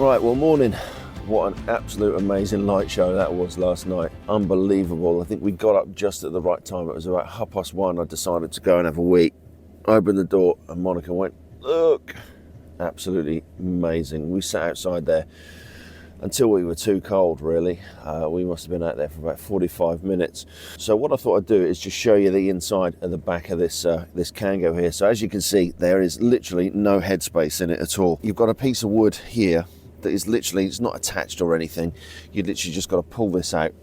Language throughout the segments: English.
Right, well, morning. What an absolute amazing light show that was last night. Unbelievable. I think we got up just at the right time. It was about 1:30. I decided to go and have a wee. Opened the door and Monica went, look. Absolutely amazing. We sat outside there until we were too cold, really. We must have been out there for about 45 minutes. So what I thought I'd do is just show you the inside of the back of this Kango here. So as you can see, there is literally no headspace in it at all. You've got a piece of wood here that is literally, it's not attached or anything. You literally just got to pull this out,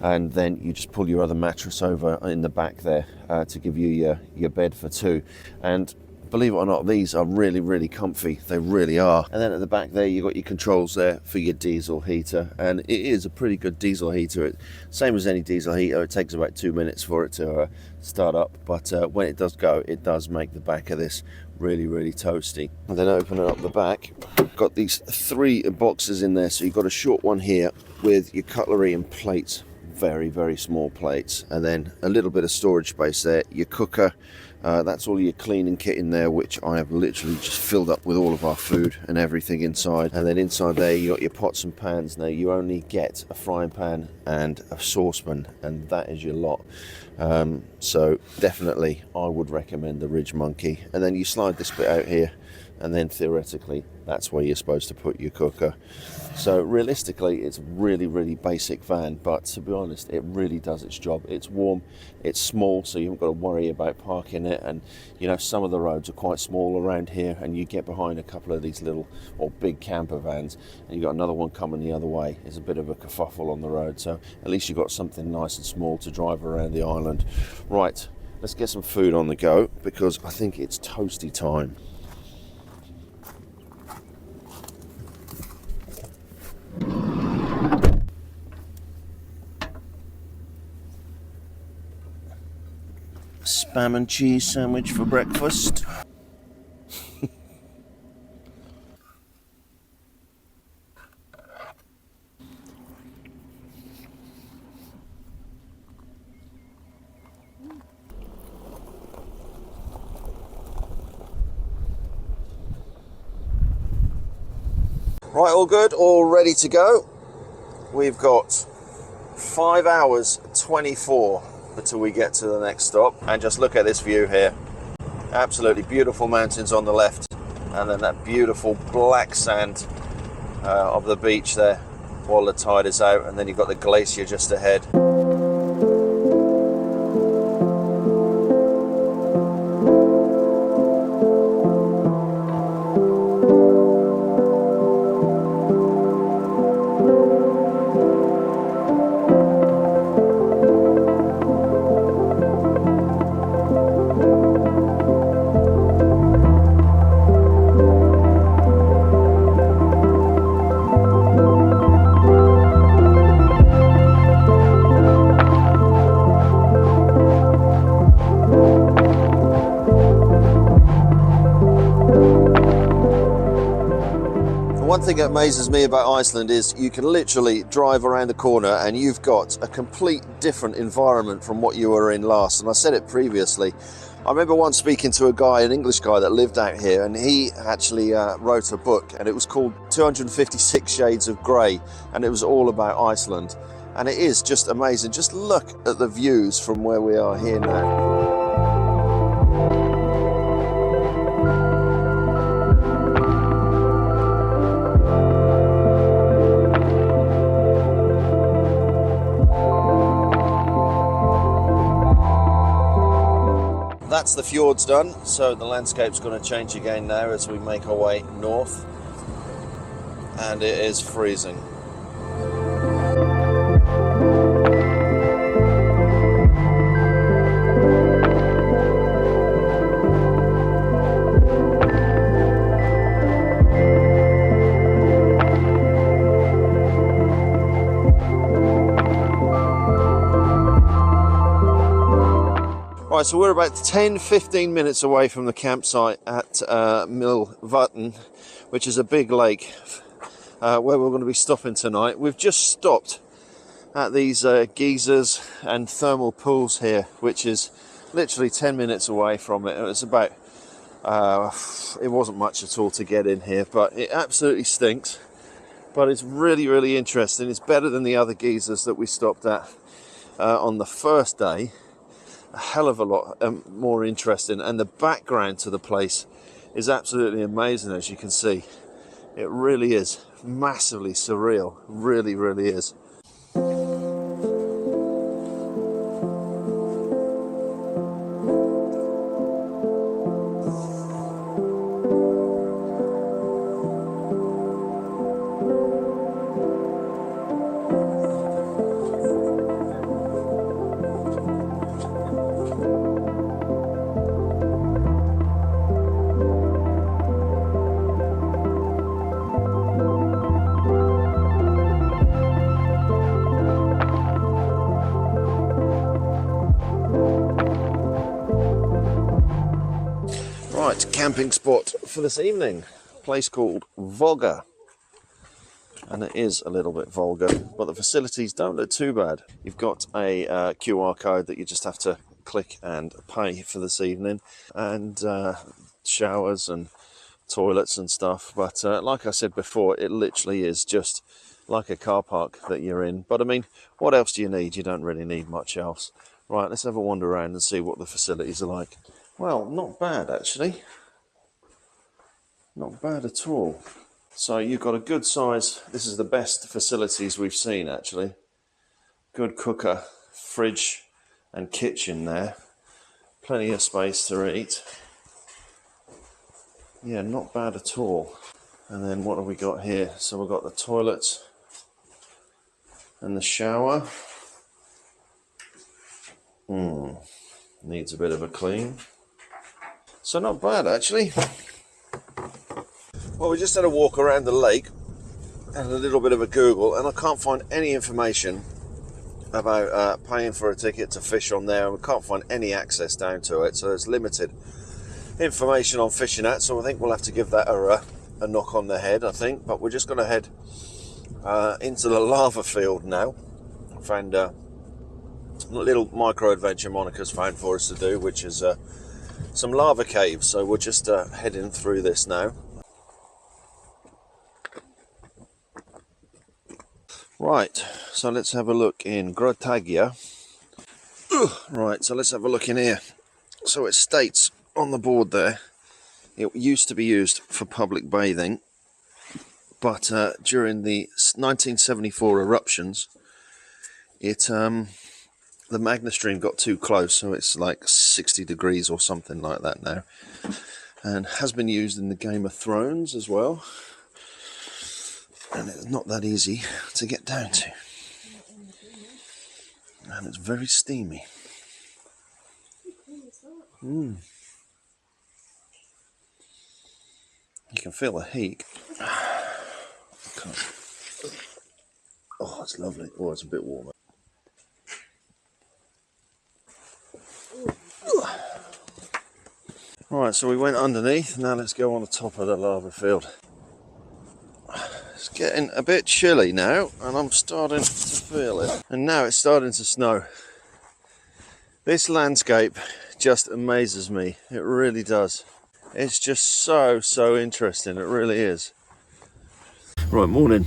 and then you just pull your other mattress over in the back there to give you your bed for two. And believe it or not, these are really, really comfy. They really are. And then at the back there, you've got your controls there for your diesel heater. And it is a pretty good diesel heater. Same as any diesel heater, it takes about 2 minutes for it to start up. But when it does go, it does make the back of this really, really toasty. And then opening up the back, got these 3 boxes in there. So you've got a short one here with your cutlery and plates. Very, very small plates. And then a little bit of storage space there. Your cooker. That's all your cleaning kit in there, which I have literally just filled up with all of our food and everything inside. And then inside there you got your pots and pans. Now you only get a frying pan and a saucepan, and that is your lot. So definitely I would recommend the Ridge Monkey. And then you slide this bit out here, and then theoretically that's where you're supposed to put your cooker. So realistically, it's a really, really basic van, but to be honest, it really does its job. It's warm, it's small, so you haven't got to worry about parking it. And you know, some of the roads are quite small around here, and you get behind a couple of these little or big camper vans, and you've got another one coming the other way. It's a bit of a kerfuffle on the road, so at least you've got something nice and small to drive around the island. Right, let's get some food on the go, because I think it's toasty time. Spam and cheese sandwich for breakfast. Right, all good, all ready to go. We've got 5 hours 24 until we get to the next stop. And just look at this view here. Absolutely beautiful mountains on the left, and then that beautiful black sand of the beach there while the tide is out, and then you've got the glacier just ahead. One thing that amazes me about Iceland is you can literally drive around the corner and you've got a complete different environment from what you were in last. And I said it previously. I remember once speaking to a guy, an English guy that lived out here, and he actually wrote a book, and it was called 256 Shades of Grey, and it was all about Iceland. And it is just amazing. Just look at the views from where we are here now. That's the fjords done, so the landscape's going to change again now as we make our way north, and it is freezing. Right, so we're about 10-15 minutes away from the campsite at Mývatn, which is a big lake where we're going to be stopping tonight. We've just stopped at these geysers and thermal pools here, which is literally 10 minutes away from it. It was about, it wasn't much at all to get in here, but it absolutely stinks. but it's really, really interesting. It's better than the other geysers that we stopped at on the first day. A hell of a lot more interesting, and the background to the place is absolutely amazing, as you can see. It really is massively surreal, really, really is. Right, camping spot for this evening, a place called Vogar, and it is a little bit vulgar, but the facilities don't look too bad. You've got a QR code that you just have to click and pay for this evening, and showers and toilets and stuff, but like I said before, it literally is just like a car park that you're in. But I mean, what else do you need? You don't really need much else. Right, let's have a wander around and see what the facilities are like. Well, not bad actually. Not bad at all. So you've got a good size, this is the best facilities we've seen actually. Good cooker, fridge and kitchen there. Plenty of space to eat. Yeah, not bad at all. And then what have we got here? So we've got the toilet and the shower. Needs a bit of a clean. So not bad actually. Well, we just had a walk around the lake and a little bit of a Google, and I can't find any information about paying for a ticket to fish on there, and we can't find any access down to it, so there's limited information on fishing at, so I think we'll have to give that a knock on the head, I think. But we're just going to head into the lava field now. I found a little micro adventure Monica's found for us to do, which is some lava caves, so we're just heading through this now. Right, so let's have a look in Grjótagjá. Right, so let's have a look in here. So it states on the board there, it used to be used for public bathing, but during the 1974 eruptions, the magma stream got too close, so it's like 60 degrees or something like that now, and has been used in the Game of Thrones as well, and it's not that easy to get down to, and it's very steamy. You can feel the heat. Oh, it's lovely. Oh, it's a bit warmer. Right, so we went underneath, now let's go on the top of the lava field. It's getting a bit chilly now, and I'm starting to feel it. And now it's starting to snow. This landscape just amazes me, it really does. It's just so interesting, it really is. Right, morning.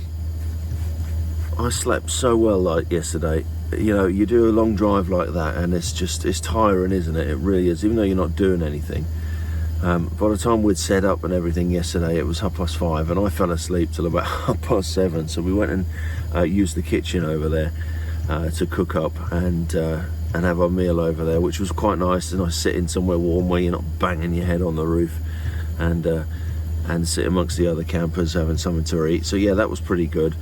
I slept so well like yesterday. You know, you do a long drive like that and it's tiring, isn't it? It really is, even though you're not doing anything. By the time we'd set up and everything yesterday, it was 5:30, and I fell asleep till about 7:30. So we went and used the kitchen over there to cook up and have our meal over there, which was quite nice. And I sitting somewhere warm where you're not banging your head on the roof, and sit amongst the other campers having something to eat. So yeah, that was pretty good.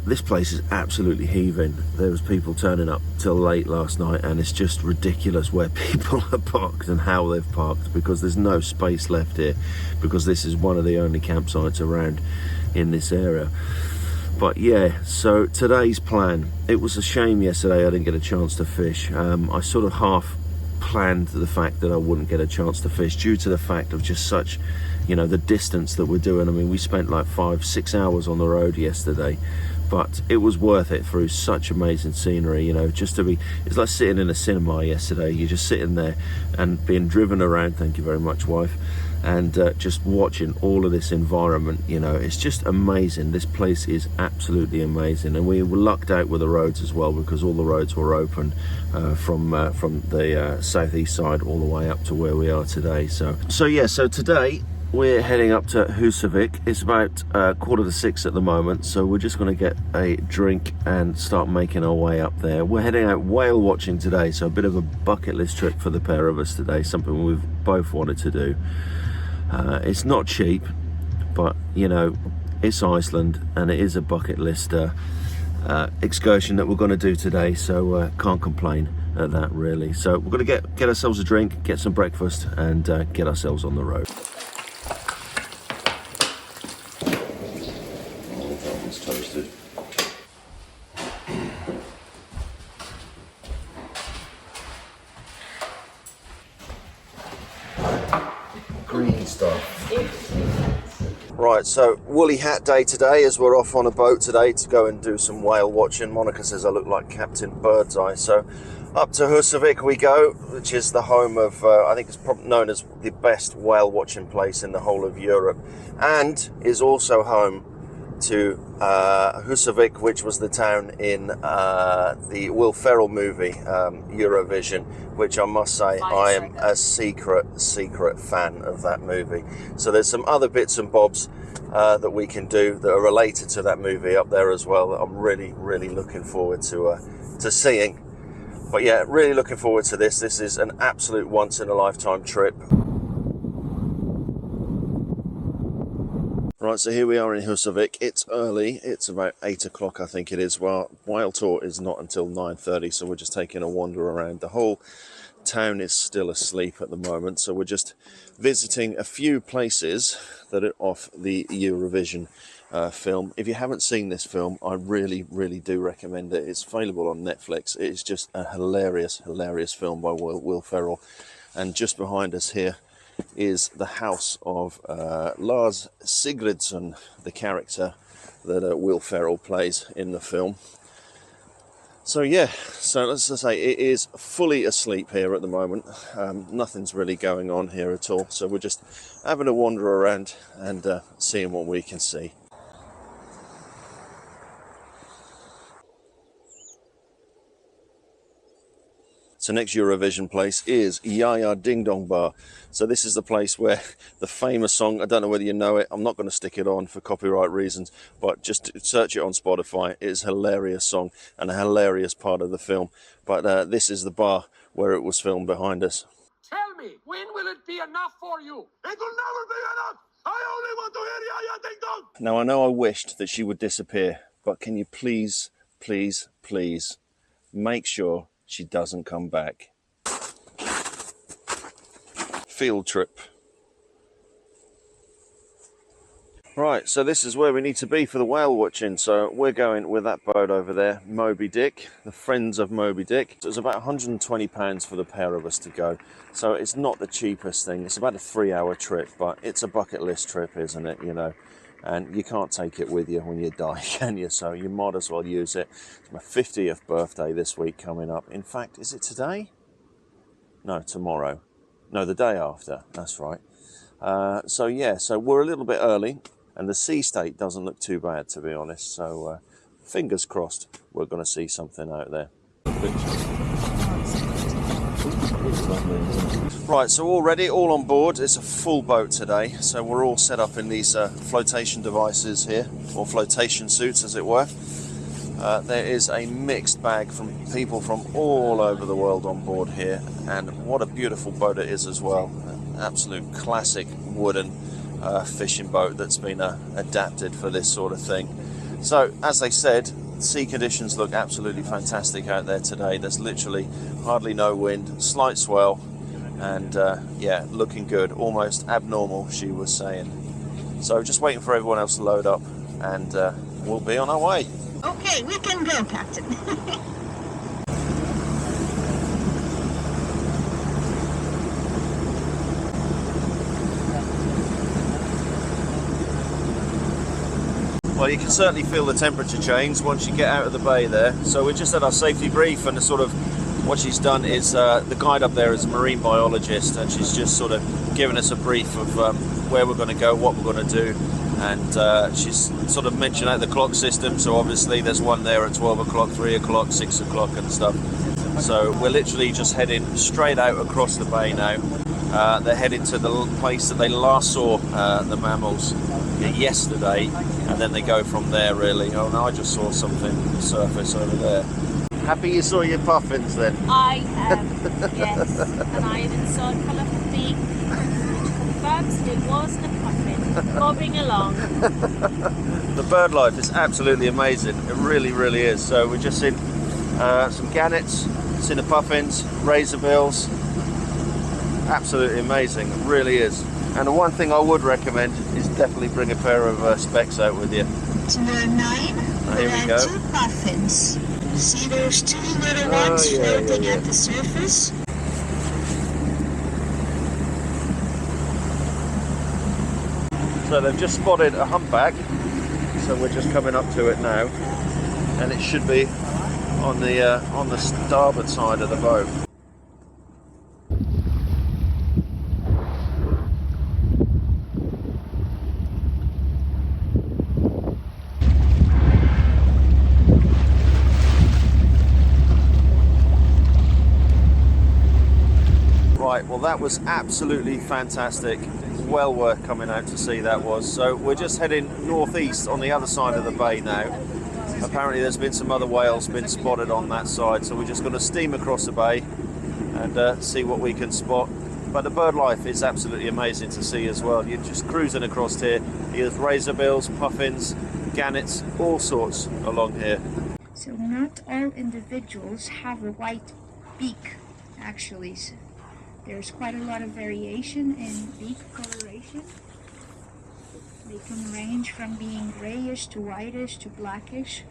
This place is absolutely heaving. There was people turning up till late last night, and it's just ridiculous where people are parked and how they've parked, because there's no space left here, because this is one of the only campsites around in this area. But yeah, so today's plan, it was a shame yesterday I didn't get a chance to fish. I sort of half planned the fact that I wouldn't get a chance to fish due to the fact of just such, you know, the distance that we're doing. I mean, we spent like 5-6 hours on the road yesterday, but it was worth it through such amazing scenery, you know, just to be, it's like sitting in a cinema yesterday. You're just sitting there and being driven around, thank you very much, wife, and just watching all of this environment, you know, it's just amazing. This place is absolutely amazing, and we were lucked out with the roads as well, because all the roads were open from the southeast side all the way up to where we are today. So today we're heading up to Húsavík. It's about 5:45 at the moment, so we're just going to get a drink and start making our way up there. We're heading out whale watching today, so a bit of a bucket list trip for the pair of us today, something we've both wanted to do. It's not cheap, but you know, it's Iceland, and it is a bucket list excursion that we're going to do today, so can't complain at that really. So we're going to get ourselves a drink, get some breakfast, and get ourselves on the road. Toasted. Green stuff. Right, so woolly hat day today, as we're off on a boat today to go and do some whale watching. Monica says I look like Captain Birdseye. So up to Húsavík we go, which is the home of, I think it's probably known as the best whale watching place in the whole of Europe, and is also home to Húsavík, which was the town in the Will Ferrell movie Eurovision, which I must say I am a secret fan of that movie. So there's some other bits and bobs that we can do that are related to that movie up there as well that I'm really looking forward to seeing. But yeah, really looking forward to this. This is an absolute once in a lifetime trip. Right, so here we are in Húsavík. It's early, it's about 8 o'clock I think it is. Well, Whale Tour is not until 9:30, so we're just taking a wander around. The whole town is still asleep at the moment, so we're just visiting a few places that are off the Eurovision film. If you haven't seen this film, I really do recommend it. It's available on Netflix. It is just a hilarious film by Will Ferrell. And just behind us here is the house of Lars Sigurdsson, the character that Will Ferrell plays in the film. So yeah, so let's just say it is fully asleep here at the moment. Nothing's really going on here at all, so we're just having a wander around and seeing what we can see. So next Eurovision place is Yaya Ding Dong Bar. So this is the place where the famous song, I don't know whether you know it, I'm not going to stick it on for copyright reasons, but just search it on Spotify. It is a hilarious song and a hilarious part of the film. But this is the bar where it was filmed behind us. Tell me, when will it be enough for you? It will never be enough! I only want to hear Yaya Ding Dong! Now I know I wished that she would disappear, but can you please make sure she doesn't come back. Field trip. Right, so this is where we need to be for the whale watching. So we're going with that boat over there, Moby Dick, the Friends of Moby Dick. So it's about £120 for the pair of us to go. So it's not the cheapest thing. It's about a 3-hour trip, but it's a bucket list trip, isn't it? You know, and you can't take it with you when you die, can you? So you might as well use it. It's my 50th birthday this week coming up. In fact, is it today? No, tomorrow. No, the day after. That's right. So yeah, so we're a little bit early, and the sea state doesn't look too bad, to be honest. So fingers crossed we're going to see something out there. Right, so already all on board. It's a full boat today, so we're all set up in these flotation devices here, or flotation suits as it were. There is a mixed bag from people from all over the world on board here, and what a beautiful boat it is as well. An absolute classic wooden fishing boat that's been adapted for this sort of thing. So as they said, sea conditions look absolutely fantastic out there today. There's literally hardly no wind, slight swell, and yeah, looking good, almost abnormal, she was saying. So just waiting for everyone else to load up, and we'll be on our way. Okay, we can go, Captain. Well, you can certainly feel the temperature change once you get out of the bay there. So we just had our safety brief and a sort of what she's done is the guide up there is a marine biologist, and she's just sort of given us a brief of where we're going to go, what we're going to do, and she's sort of mentioned out the clock system. So obviously there's one there at 12 o'clock, 3 o'clock, 6 o'clock and stuff. So we're literally just heading straight out across the bay now. They're heading to the place that they last saw the mammals yesterday, and then they go from there really. Oh no, I just saw something surface over there. Happy you saw your puffins then? I am, yes. And I even saw a colourful beak, which confirms it was a puffin bobbing along. The bird life is absolutely amazing. It really, really is. So we're just seen some gannets, seen the puffins, razorbills. Absolutely amazing. It really is. And the one thing I would recommend is definitely bring a pair of specs out with you. To number 9, Here we go. 2 puffins. See those 2 little ones floating at the surface? So they've just spotted a humpback, so we're just coming up to it now, and it should be on the starboard side of the boat. Right, well that was absolutely fantastic. Well worth coming out to see, that was. So we're just heading northeast on the other side of the bay now. Apparently there's been some other whales been spotted on that side, so we're just going to steam across the bay and see what we can spot. But the bird life is absolutely amazing to see as well. You're just cruising across here. There's razorbills, puffins, gannets, all sorts along here. So not all individuals have a white beak, actually. So there's quite a lot of variation in beak coloration. They can range from being grayish to whitish to blackish.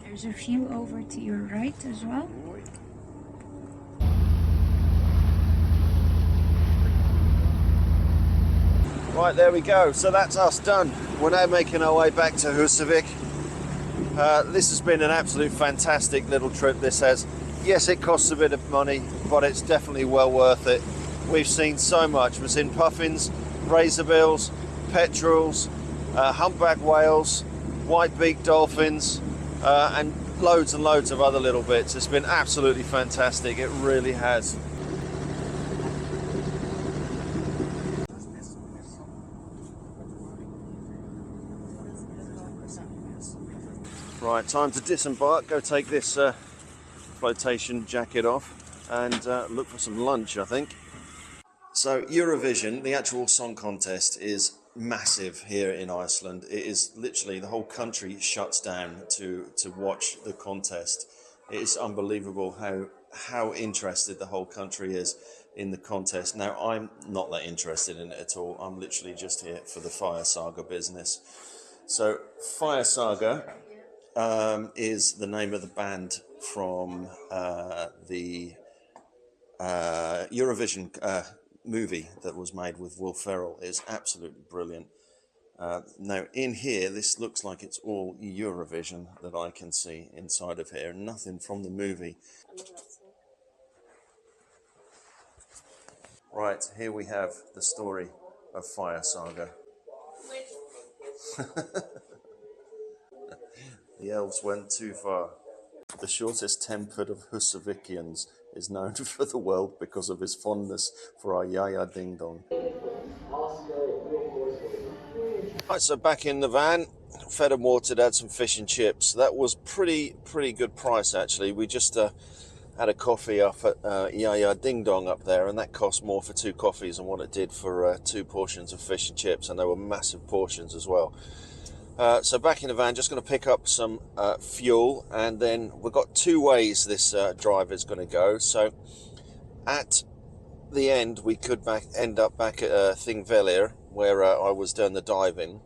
There's a few over to your right as well. Right, there we go. So that's us done. We're now making our way back to Húsavík. This has been an absolute fantastic little trip, this has. Yes, it costs a bit of money, but it's definitely well worth it. We've seen so much. We've seen puffins, razorbills, petrels, humpback whales, white-beaked dolphins, and loads of other little bits. It's been absolutely fantastic. It really has. Right, time to disembark, go take this flotation jacket off and look for some lunch, I think. So Eurovision, the actual song contest, is massive here in Iceland. It is literally, the whole country shuts down to watch the contest. It is unbelievable how interested the whole country is in the contest. Now, I'm not that interested in it at all. I'm literally just here for the Fire Saga business. So Fire Saga is the name of the band from the Eurovision movie that was made with Will Ferrell. Is absolutely brilliant. Now in here, this looks like it's all Eurovision that I can see inside of here, nothing from the movie. Right, here we have the story of Fire Saga. The elves went too far. The shortest tempered of Húsavíkians is known for the world because of his fondness for our Yaya Ding Dong. Right, so back in the van, fed and watered, had some fish and chips. That was pretty good price actually. We just had a coffee up at Yaya Ding Dong up there, and that cost more for 2 coffees than what it did for 2 portions of fish and chips, and they were massive portions as well. So back in the van, just going to pick up some fuel, and then we've got 2 ways this drive is going to go. So at the end, we could end up back at Þingvellir, where I was doing the diving,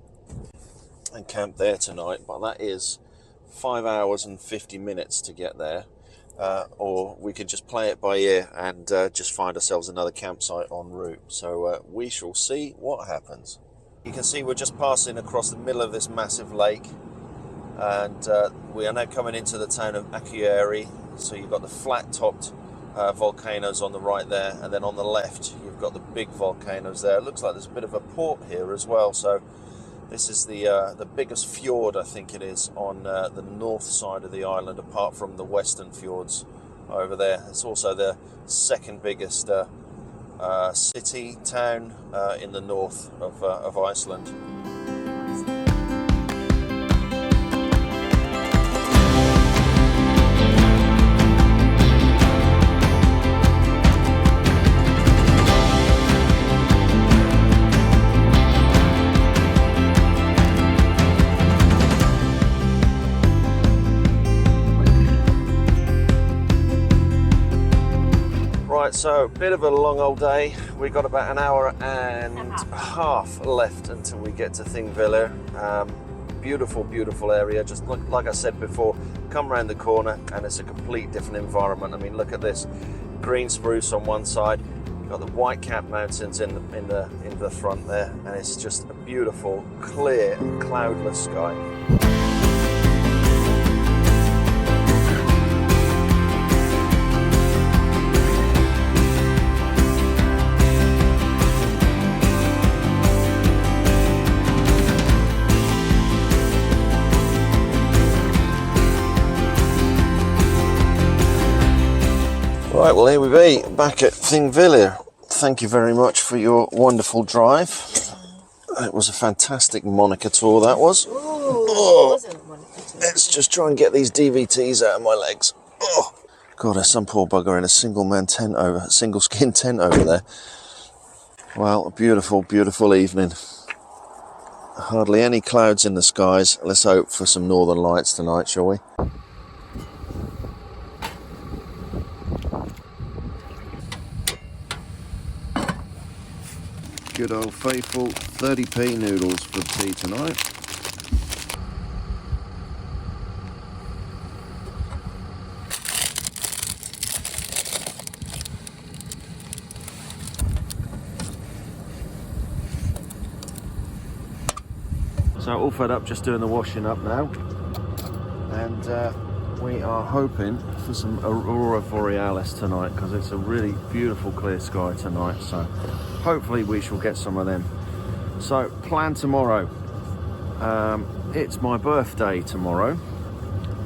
and camp there tonight, but that is 5 hours and 50 minutes to get there, or we could just play it by ear and just find ourselves another campsite en route. So we shall see what happens. You can see we're just passing across the middle of this massive lake, and we are now coming into the town of Akureyri. So you've got the flat-topped volcanoes on the right there, and then on the left you've got the big volcanoes there. It looks like there's a bit of a port here as well. So this is the biggest fjord, I think it is, on the north side of the island, apart from the western fjords over there. It's also the second biggest city, town in the north of Iceland. Right, so bit of a long old day. We got about an hour and a half left until we get to Þingvellir. Beautiful, beautiful area. Just like I said before, come around the corner and it's a complete different environment. I mean, look at this green spruce on one side. You've got the white-capped mountains in the front there, and it's just a beautiful, clear, cloudless sky. Right, well here we be, back at Þingvellir. Thank you very much for your wonderful drive. It was a fantastic Monica tour, that was. Oh, let's just try and get these DVTs out of my legs. Oh, God, there's some poor bugger in a single skin tent over there. Well, a beautiful, beautiful evening. Hardly any clouds in the skies. Let's hope for some northern lights tonight, shall we? Good old faithful 30p noodles for tea tonight. So all fed up, just doing the washing up now, and we are hoping for some aurora borealis tonight, because it's a really beautiful clear sky tonight, so hopefully we shall get some of them. So plan tomorrow, it's my birthday tomorrow,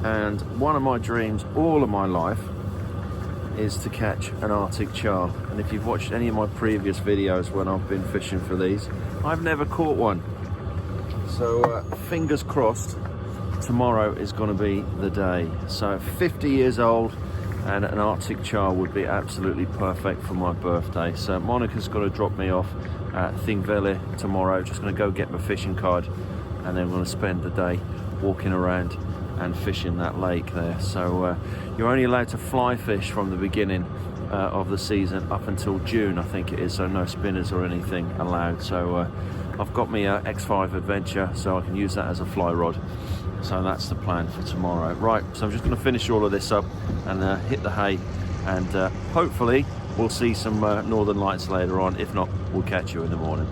and one of my dreams all of my life is to catch an Arctic char. And if you've watched any of my previous videos when I've been fishing for these, I've never caught one. So fingers crossed, tomorrow is going to be the day. So 50 years old, and an Arctic char would be absolutely perfect for my birthday. So Monica's got to drop me off at Þingvellir tomorrow. Just going to go get my fishing card, and then we're going to spend the day walking around and fishing that lake there. So you're only allowed to fly fish from the beginning of the season up until June, I think it is, so no spinners or anything allowed. So I've got me X5 Adventure, so I can use that as a fly rod. So that's the plan for tomorrow. Right, so I'm just going to finish all of this up and hit the hay, and hopefully we'll see some northern lights later on. If not, we'll catch you in the morning.